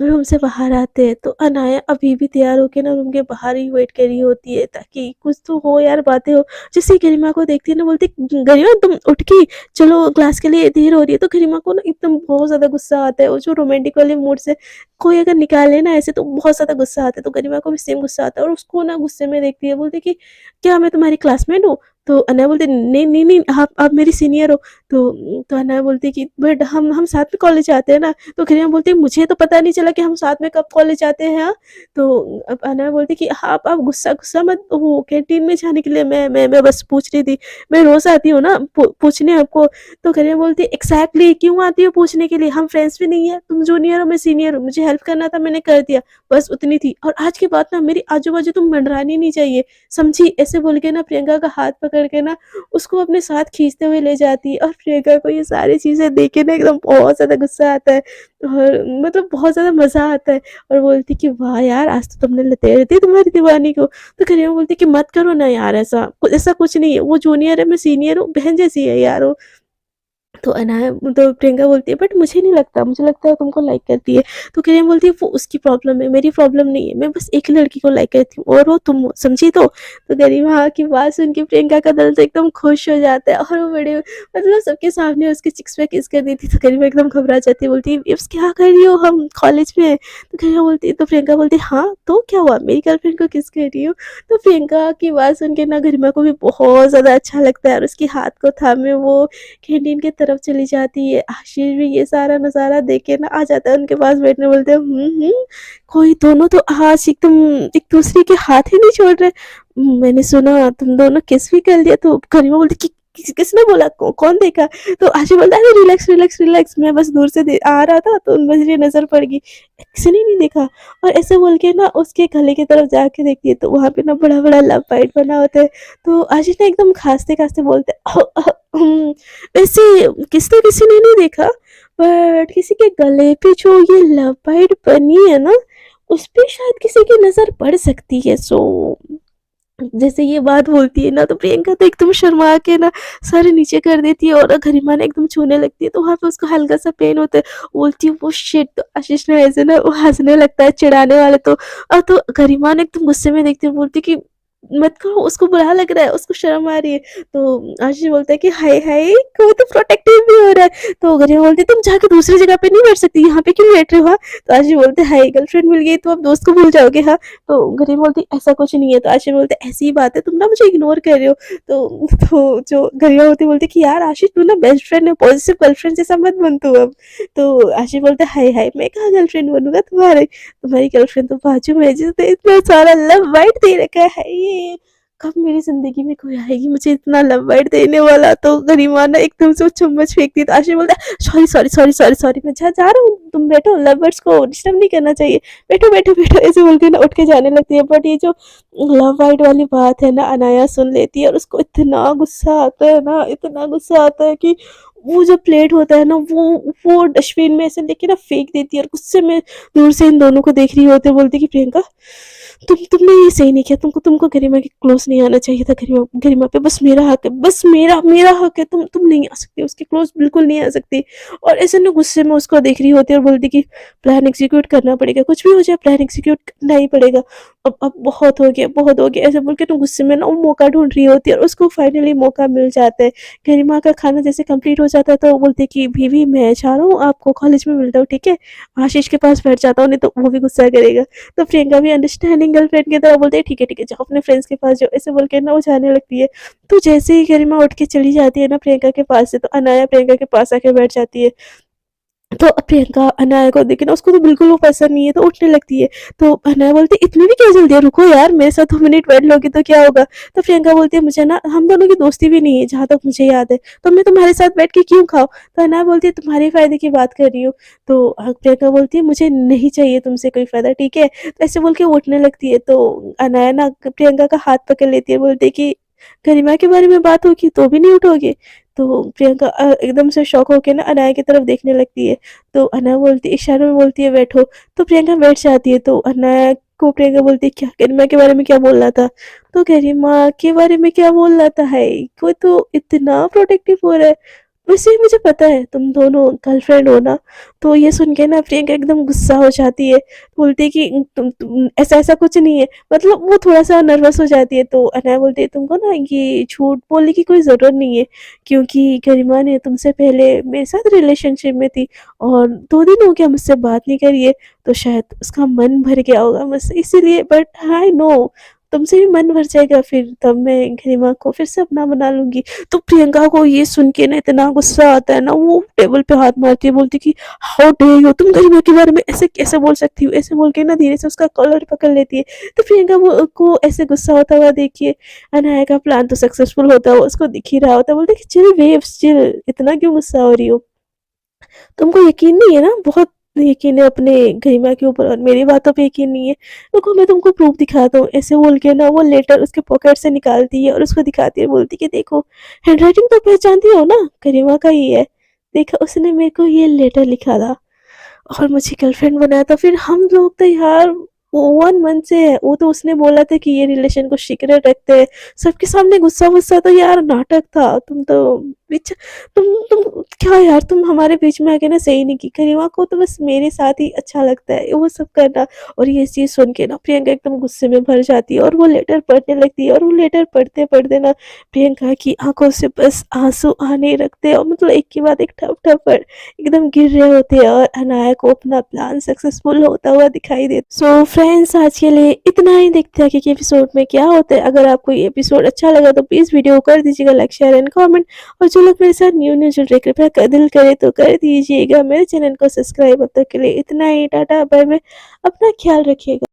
रूम से बाहर आते हैं। तो अनाया अभी भी तैयार होके ना रूम के बाहर ही वेट कर रही होती है ताकि कुछ तो हो यार, बातें हो। जैसे ही गरिमा को देखती है ना बोलती गरिमा तुम उठ की चलो, क्लास के लिए देर हो रही है। तो गरिमा को ना एकदम बहुत ज़्यादा गुस्सा आता है और जो रोमांटिक वाले मूड से कोई अगर निकाले ना ऐसे तो बहुत ज़्यादा गुस्सा आता है। तो गरिमा को भी सेम गुस्सा आता है और उसको ना गुस्से में देखती है, बोलती कि क्या मैं तुम्हारी क्लासमेट हूँ? तो अनाया बोलती नहीं आप मेरी सीनियर हो। तो अनाया बोलती कि बट हम साथ में कॉलेज जाते हैं ना। तो गरिमा बोलती है मुझे तो पता नहीं चला कि हम साथ में कब कॉलेज जाते हैं हाँ? तो अब अनया बोलती कि हाँ, आप गुस्सा मत, वो कैंटीन में जाने के लिए मैं बस पूछ रही थी। मैं रोज़ आती हूँ ना पूछने आपको। तो गरिमा बोलती है एग्ज़ैक्टली क्यों आती हो पूछने के लिए? हम फ्रेंड्स भी नहीं है, तुम जूनियर हो मैं सीनियर हूँ, मुझे हेल्प करना था मैंने कर दिया, बस उतनी थी। और आज के बाद ना मेरी आजू-बाजू तुम मंडरानी नहीं चाहिए, समझी? ऐसे बोल के ना प्रियंका का हाथ पकड़ के ना उसको अपने साथ खींचते हुए ले जाती है और प्रियंका को ये सारी चीज़ें देख के ना एकदम बहुत ज़्यादा गुस्सा आता है और मतलब बहुत ज़्यादा मज़ा आता है और बोलती कि वाह यार आज तो तुमने लतेड़ दी तुम्हारी दीवानी को। तो करीना बोलती कि मत करो ना यार ऐसा, ऐसा कुछ नहीं है, वो जूनियर है मैं सीनियर हूँ, बहन जैसी है यार वो। तो अनाया तो प्रियंका बोलती है बट मुझे नहीं लगता, मुझे लगता है तुमको लाइक करती है। तो करीना बोलती है वो उसकी प्रॉब्लम है, मेरी प्रॉब्लम नहीं है, मैं बस एक लड़की को लाइक करती हूँ और वो तुम हो, समझी? तो गरिमा की बात सुन के प्रियंका का दिल तो एकदम खुश हो जाता है और वो बड़े मतलब सबके सामने उसके चिक्स पे किस कर दी थी। तो गरिमा एकदम घबरा जाती है, बोलती है "इब्स क्या कर रही हो, हम कॉलेज में हैं।" तो गरिमा बोलती है, तो प्रियंका बोलती है हाँ तो क्या हुआ, मेरी गर्लफ्रेंड को किस कर रही हो? तो प्रियंका की बात सुन के ना गरिमा को भी बहुत ज़्यादा अच्छा लगता है और उसके हाथ को थामे वो कैंटीन की तरफ चली जाती है। आशीष भी ये सारा नज़ारा देख के ना आ जाता है उनके पास बैठने, बोलते हैं कोई दोनों तो आज एकदम एक दूसरे के हाथ ही नहीं छोड़ रहे। मैंने सुना तुम दोनों किस भी कर लिया। तो गरिमा बोलती कि किसने बोला, कौन देखा? तो आशीष बोलता है अरे रिलैक्स रिलैक्स रिलैक्स, मैं बस दूर से आ रहा था तो मुझे नजर पड़ गई, किसी ने नहीं देखा। और ऐसे बोल के ना उसके गले की तरफ जाके देखती है तो वहां पे ना बड़ा बड़ा लव बाइट बना होता है। तो आशीष ना एकदम खांसते खांसते बोलते वैसे किसी ने नहीं देखा, बट किसी के गले पे जो ये लव बाइट बनी है ना उस पे शायद किसी की नज़र पड़ सकती है। सो जैसे ये बात बोलती है ना तो प्रियंका तो एकदम शर्मा के ना सर नीचे कर देती है और गरिमा ने एकदम छूने लगती है तो वहाँ पे उसको हल्का सा पेन होता है, बोलती है वो शिट। तो आशीष ने ऐसे ना वो हंसने लगता है चिढ़ाने वाले तो गरिमा ने एकदम गुस्से में देखती है, बोलती कि मत करो, उसको बुरा लग रहा है, उसको शर्म आ रही है। तो आशीष बोलता है कि हाय हाय कोई तो प्रोटेक्टिव भी हो रहा है। तो गरिमा बोलती है तुम जाके दूसरी जगह पे नहीं बैठ सकती, यहाँ पे क्यों बैठ रहे हो हाँ? तो आशीष बोलते हैं हाय गर्लफ्रेंड मिल गई तो अब दोस्त को भूल जाओगे हाँ? तो गरिमा बोलती ऐसा कुछ नहीं है। तो आशीष बोलते ऐसी ही बात है, तुम ना मुझे इग्नोर कर रहे हो। तो जो गरिमा होती बोलती कि यार आशीष तू ना बेस्ट फ्रेंड है, पॉजिटिव गर्लफ्रेंड जैसा मत बन तू अब। तो आशीष बोलते हाय हाय मैं कहाँ गर्लफ्रेंड बनूंगा तुम्हारी गर्लफ्रेंड तो बाजू में है, जिसने इतना सारा लव बाइट दे रखा है। ये कब मेरी जिंदगी में कोई आएगी मुझे इतना लव बाइट देने वाला। तो गरिमा ना एकदम से वो चम्मच फेंकती है तो आशीष बोलता है sorry sorry sorry sorry sorry मैं जा रहा हूँ, तुम बैठो, लव बर्ड्स को डिस्टर्ब नहीं करना चाहिए, बैठो बैठो बैठो ऐसे बोल के ना उठ के जाने लगती है। बट ये जो लव बाइट वाली बात है ना अनाया सुन लेती है और उसको इतना गुस्सा आता है ना, इतना गुस्सा आता है कि वो जो प्लेट होता है ना वो डस्टबिन में ऐसे लेके ना फेंक देती है और गुस्से में दूर से इन दोनों को देख रही होती है, बोलती कि प्रियंका तुमने ये सही नहीं किया, तुमको गरिमा के क्लोज नहीं आना चाहिए था। गरिमा गरिमा पे बस मेरा हक है, बस मेरा मेरा हक है, तुम नहीं आ सकती, उसके क्लोज बिल्कुल नहीं आ सकती। और ऐसे ना गुस्से में उसको देख रही होती है और बोलती कि प्लान एग्जीक्यूट करना पड़ेगा, कुछ भी हो जाए प्लान एग्जीक्यूट करना ही पड़ेगा। अब बहुत हो गया, बहुत हो गया, ऐसे बोल के ना गुस्से में ना वो मौका ढूंढ रही होती है और उसको फाइनली मौका मिल जाता है। गरिमा का खाना जैसे कंप्लीट हो जाता है तो वो बोलती है कि बीवी मैं चाह रहा हूँ आपको कॉलेज में मिलता हूँ, ठीक है, आशीष के पास बैठ जाता हूँ, नहीं तो वो भी गुस्सा करेगा। तो प्रियंका भी अंडरस्टैंडिंग गर्लफ्रेंड की तरह बोलती है ठीक है जाओ अपने फ्रेंड्स के पास जाओ, ऐसे बोल के ना वो जाने लगती है। तो जैसे ही गरिमा उठ के चली जाती है ना प्रियंका के पास से, तो अनाया प्रियंका के पास आके बैठ जाती है। तो प्रियंका अनाया को देखे ना उसको तो बिल्कुल वो पसंद नहीं है, तो उठने लगती है। तो अनाया बोलती है इतनी भी क्या जल्दी है, रुको यार मेरे साथ 2 मिनट बैठ लोगी तो क्या होगा। तो प्रियंका बोलती है मुझे ना हम दोनों की दोस्ती भी नहीं है जहाँ तक मुझे याद है, तो मैं तुम्हारे साथ बैठ के क्यों खाऊं। तो अनाया बोलती है तुम्हारे फायदे की बात कर रही हूँ। तो प्रियंका बोलती है मुझे नहीं चाहिए तुमसे कोई फायदा, ठीक है। तो ऐसे बोल के वो उठने लगती है। तो अनाया ना प्रियंका का हाथ पकड़ लेती है, बोलती है कि गरिमा के बारे में बात होगी तो भी नहीं उठोगे। तो प्रियंका एकदम से शॉक होके ना अनाया की तरफ देखने लगती है। तो अनाया बोलती इशारों में बोलती है बैठो। तो प्रियंका बैठ जाती है। तो अनाया को प्रियंका बोलती है क्या गरिमा के बारे में क्या बोलना था। तो गरिमा के बारे में क्या बोलना था है, कोई तो इतना प्रोटेक्टिव हो रहा है। वैसे ही मुझे पता है तुम दोनों गर्लफ्रेंड हो ना। तो ये सुन के ना प्रियंका एकदम गुस्सा हो जाती है, बोलती है कि तुम ऐसा ऐसा कुछ नहीं है, मतलब वो थोड़ा सा नर्वस हो जाती है। तो अनाया बोलती है तुमको ना ये झूठ बोलने की कोई ज़रूरत नहीं है, क्योंकि गरिमा ने तुमसे पहले मेरे साथ रिलेशनशिप में थी और 2 दिन हो गया मुझसे बात नहीं करी है, तो शायद उसका मन भर गया होगा मुझसे इसीलिए। बट आई नो तुमसे भी मन भर जाएगा फिर, तब मैं गरिमा को फिर से अपना बना लूंगी। तो प्रियंका को ये सुन के ना इतना गुस्सा आता है ना, वो टेबल पे हाथ मारती है, बोलती कि हाउ डेयर यू, तुम गरिमा के बारे में ऐसे कैसे बोल सकती हो। ऐसे बोल के ना धीरे से उसका कॉलर पकड़ लेती है। तो प्रियंका वो को ऐसे गुस्सा होता हुआ देखिए अनाया का प्लान तो सक्सेसफुल होता हुआ उसको दिख ही रहा होता है, बोलती कि चिल वेव्स चिल, इतना क्यों गुस्सा हो रही हो, तुमको यकीन नहीं है ना, बहुत यकीन है अपने गरिमा के ऊपर और मेरी बातों पे यकीन नहीं है। रुको मैं तुमको प्रूफ दिखाता हूँ। ऐसे बोल के ना वो लेटर उसके पॉकेट से निकालती है और उसको दिखाती है, बोलती कि देखो हैंडराइटिंग तो पहचानती हो ना, गरिमा का ही है, देखा उसने मेरे को ये लेटर लिखा था और मुझे गर्लफ्रेंड बनाया था। फिर हम लोग तो यार वो 1 मंथ से है, वो तो उसने बोला था कि ये रिलेशन को सीक्रेट रखते हैं, सबके सामने गुस्सा गुस्सा तो यार नाटक था। तुम तो बीच तुम क्या यार, तुम हमारे बीच में आके ना सही नहीं की। गरिमा को तो बस मेरे साथ ही अच्छा लगता है वो सब करना। और ये चीज़ सुन के ना प्रियंका एकदम गुस्से में भर जाती है और वो लेटर पढ़ने लगती है। और वो लेटर पढ़ते पढ़ते ना प्रियंका की आंखों से बस आंसू आने लगते हैं और मतलब एक के बाद एक ठप ठप एकदम गिर रहे होते हैं और अनाया को अपना प्लान सक्सेसफुल होता हुआ दिखाई दे। सो फ्रेंड्स आज के लिए इतना ही, देखते हैं कि एपिसोड में क्या होता है। अगर आपको ये एपिसोड अच्छा लगा तो प्लीज़ वीडियो को कर दीजिएगा लाइक शेयर एंड कमेंट। और जो लोग मेरे साथ न्यू न्यू जुड़ रहे कृपया दिल करे तो कर दीजिएगा, मेरे चैनल को सब्सक्राइब। अब तक के लिए इतना ही, टाटा बाय बाय, अपना ख्याल रखिएगा।